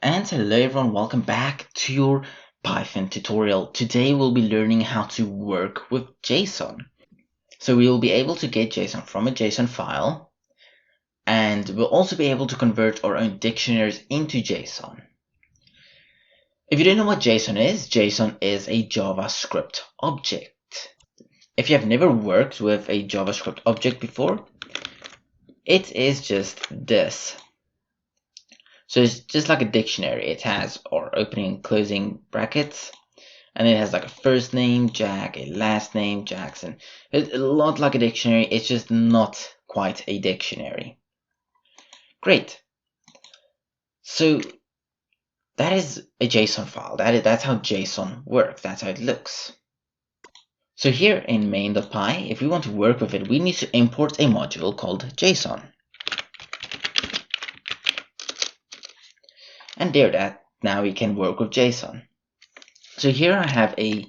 And hello everyone, welcome back to your Python tutorial. Today we'll be learning how to work with JSON. So we will be able to get JSON from a JSON file, and we'll also be able to convert our own dictionaries into JSON. If you don't know what JSON is a JavaScript object. If you have never worked with a JavaScript object before, it is just this. So it's just like a dictionary. It has our opening and closing brackets, and it has like a first name, Jack, a last name, Jackson. It's a lot like a dictionary. It's just not quite a dictionary. Great. So that is a JSON file. That's how JSON works. That's how it looks. So here in main.py, if we want to work with it, we need to import a module called JSON. And now we can work with JSON. So here I have a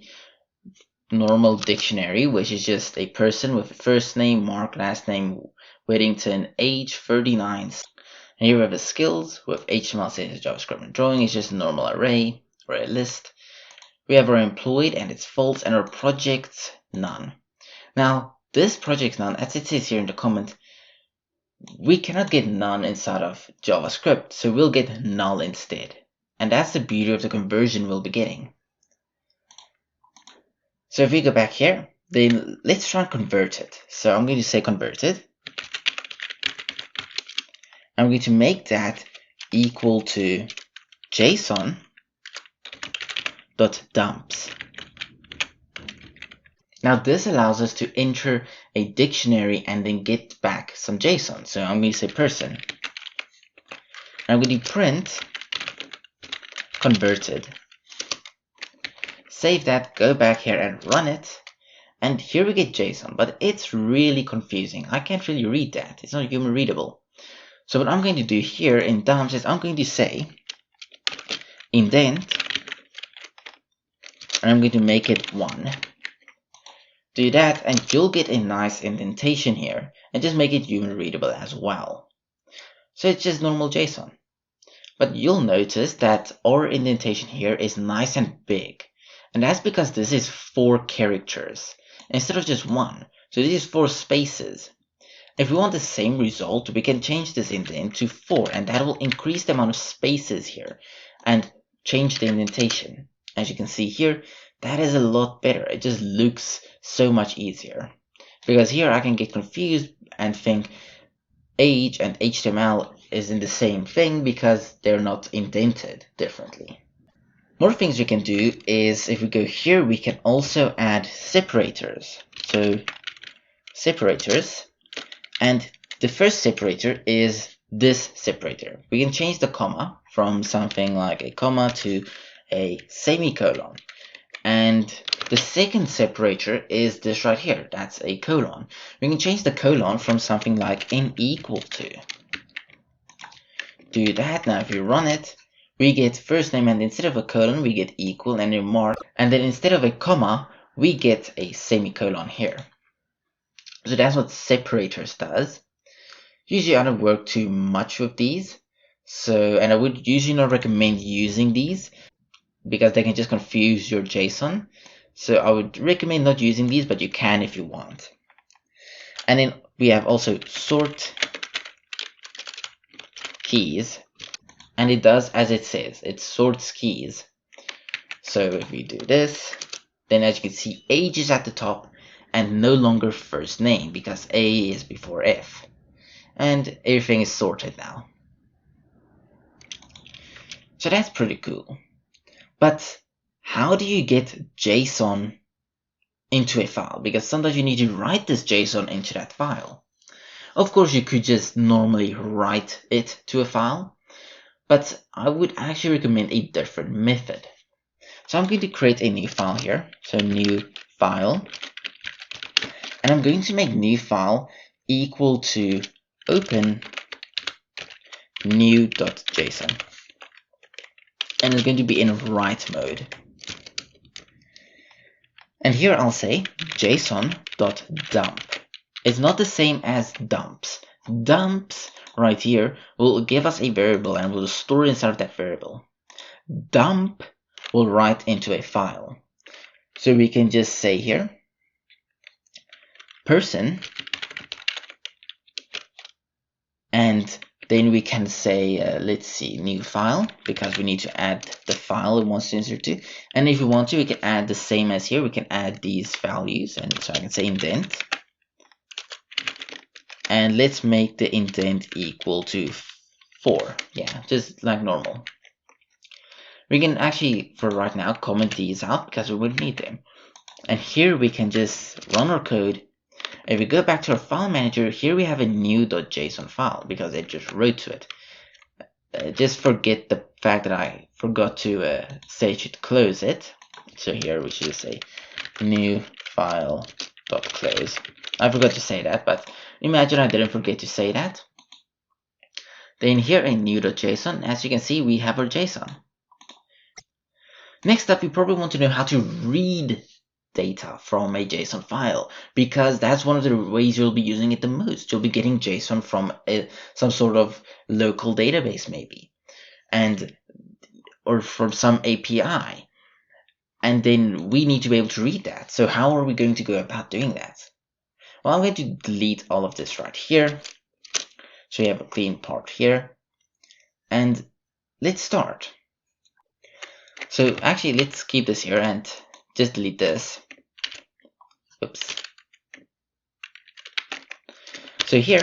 normal dictionary, which is just a person with a first name, Mark, last name, Whittington, age 39. And here we have the skills with HTML, CSS, JavaScript, and drawing. It's just a normal array or a list. We have our employed and it's false, and our projects none. Now this project none, as it says here in the comment, we cannot get none inside of JavaScript, so we'll get null instead. And that's the beauty of the conversion we'll be getting. So if we go back here, then let's try and convert it. So I'm going to say converted. I'm going to make that equal to JSON.dumps. Now this allows us to enter a dictionary and then get back some JSON. So I'm going to say person. And I'm going to print converted. Save that, go back here and run it. And here we get JSON, but it's really confusing. I can't really read that. It's not human readable. So what I'm going to do here in dumps is I'm going to say indent, and I'm going to make it 1. Do that and you'll get a nice indentation here, and just make it human readable as well. So it's just normal JSON. But you'll notice that our indentation here is nice and big. And that's because this is 4 characters instead of just 1. So this is 4 spaces. If we want the same result, we can change this indent to 4, and that will increase the amount of spaces here and change the indentation. As you can see here, that is a lot better. It just looks so much easier. Because here I can get confused and think age and HTML is in the same thing because they're not indented differently. More things we can do is, if we go here, we can also add separators. So separators, and the first separator is this separator. We can change the comma from something like a comma to a semicolon. And the second separator is this right here. That's a colon. We can change the colon from something like n equal to. Do that. Now if you run it, we get first name, and instead of a colon we get equal and a mark, and then instead of a comma we get a semicolon here. So that's what separators does. Usually I don't work too much with these, and I would usually not recommend using these because they can just confuse your JSON. So I would recommend not using these, but you can if you want. And then we have also sort keys, and it does as it says, it sorts keys. So if we do this, then as you can see, age is at the top and no longer first name because A is before F, and everything is sorted now. So that's pretty cool. But how do you get JSON into a file? Because sometimes you need to write this JSON into that file. Of course, you could just normally write it to a file, but I would actually recommend a different method. So I'm going to create a new file here. So new file. And I'm going to make new file equal to open new.json. And it's going to be in write mode. And here I'll say JSON.dump. It's not the same as dumps. Dumps right here will give us a variable and we'll store it inside of that variable. Dump will write into a file. So we can just say here, person, and then we can say, let's see, new file, because we need to add the file it wants to insert to. And if we want to, we can add the same as here. We can add these values, and so I can say indent. And let's make the indent equal to 4. Yeah, just like normal. We can actually, for right now, comment these out because we wouldn't need them. And here we can just run our code. If we go back to our file manager, here we have a new.json file because I just wrote to it. Just forget the fact that I forgot to say it should close it. So here we should say new file.close. I forgot to say that, but imagine I didn't forget to say that. Then here in new.json, as you can see, we have our JSON. Next up, you probably want to know how to read data from a JSON file, because that's one of the ways you'll be using it the most. You'll be getting JSON from some sort of local database maybe, or from some API, and then we need to be able to read that. So how are we going to go about doing that? Well, I'm going to delete all of this right here, so you have a clean part here, and let's start. So actually, let's keep this here and just delete this. Oops. So here,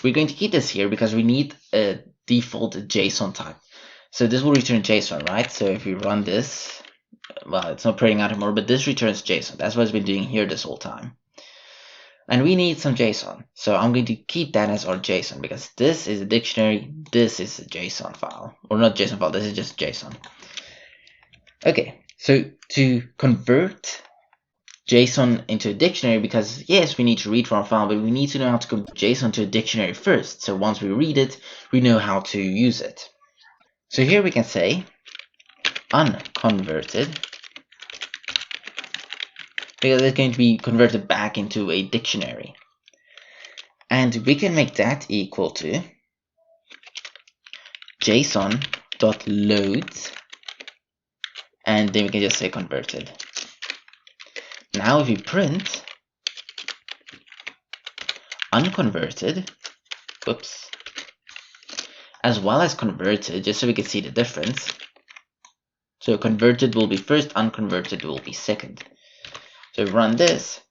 we're going to keep this here because we need a default JSON type. So this will return JSON, right? So if we run this, well, it's not printing out anymore, but this returns JSON. That's what it's been doing here this whole time. And we need some JSON. So I'm going to keep that as our JSON because this is a dictionary, this is a JSON file. Or not JSON file, this is just JSON. Okay, so to convert JSON into a dictionary, because yes, we need to read from a file, but we need to know how to convert JSON to a dictionary first. So once we read it, we know how to use it. So here we can say unconverted, because it's going to be converted back into a dictionary. And we can make that equal to JSON.load, and then we can just say converted. Now if we print unconverted, whoops, as well as converted, just so we can see the difference. So converted will be first, unconverted will be second. So run this.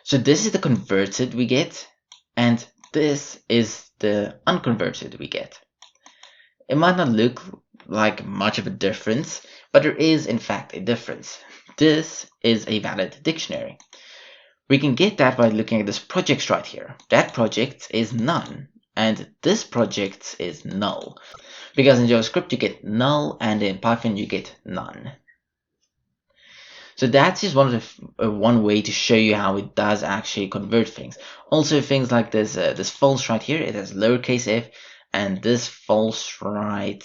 So this is the converted we get, and this is the unconverted we get. It might not look like much of a difference, but there is in fact a difference. This is a valid dictionary. We can get that by looking at this project right here. That project is none, and this project is null. Because in JavaScript you get null, and in Python you get none. So that's just one way to show you how it does actually convert things. Also things like this false right here, it has lowercase f, and this false right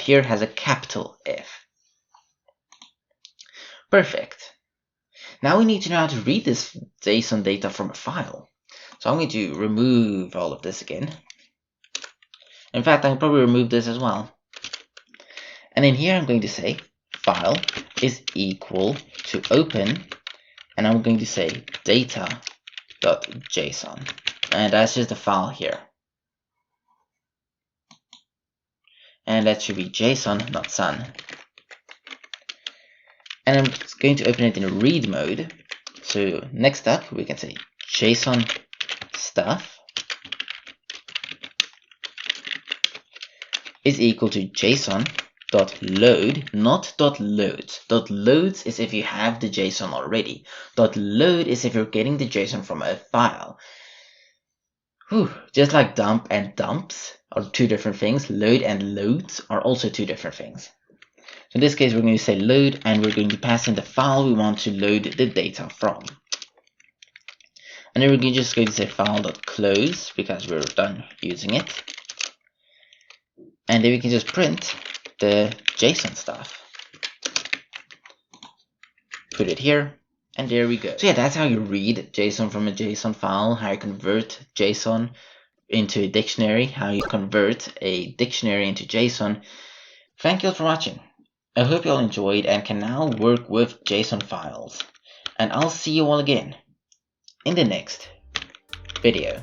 here has a capital F. Perfect. Now we need to know how to read this JSON data from a file. So I'm going to remove all of this again. In fact, I can probably remove this as well. And in here I'm going to say file is equal to open, and I'm going to say data.json. And that's just the file here. And that should be JSON, not sun. And I'm going to open it in read mode. So next up, we can say JSON stuff is equal to JSON.load, not .loads. .loads is if you have the JSON already. .load is if you're getting the JSON from a file. Just like dump and dumps are two different things, load and loads are also two different things. So in this case, we're going to say load, and we're going to pass in the file we want to load the data from. And then we're just going to say file.close because we're done using it. And then we can just print the JSON stuff. Put it here, and there we go. So yeah, that's how you read JSON from a JSON file, how you convert JSON. into a dictionary, how you convert a dictionary into JSON. Thank you for watching. I hope you all enjoyed and can now work with JSON files. And I'll see you all again in the next video.